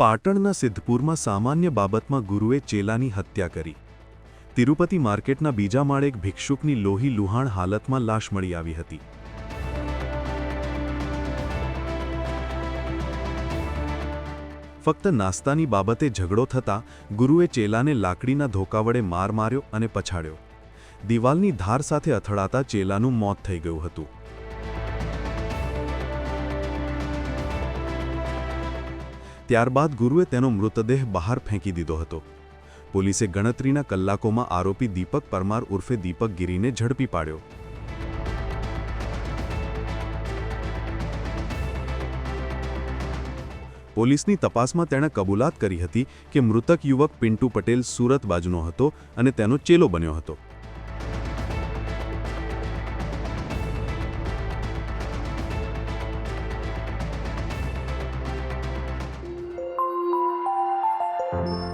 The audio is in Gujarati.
પાટણના સિદ્ધપુરમાં સામાન્ય બાબતમાં ગુરુએ ચેલાની હત્યા કરી. તિરુપતિ માર્કેટના બીજા માળે એક ભિક્ષુકની લોહી લુહાણ હાલતમાં લાશ મળી આવી હતી. ફક્ત નાસ્તાની બાબતે ઝઘડો થતાં ગુરુએ ચેલાને લાકડીના ધોકા વડે માર માર્યો અને પછાડ્યો. દિવાલની ધાર સાથે અથડાતા ચેલાનું મોત થઈ ગયું હતું. ત્યારબાદ ગુરુએ તેનો મૃતદેહ બહાર ફેંકી દીધો હતો. પોલીસે ગણતરીના કલાકોમાં આરોપી દીપક પરમાર ઉર્ફે દીપક ગીરીને ઝડપી પાડ્યો. પોલીસની તપાસમાં તેણે કબૂલાત કરી હતી કે મૃતક યુવક પિન્ટુ પટેલ સુરત બાજુનો હતો અને તેનો ચેલો બન્યો હતો. you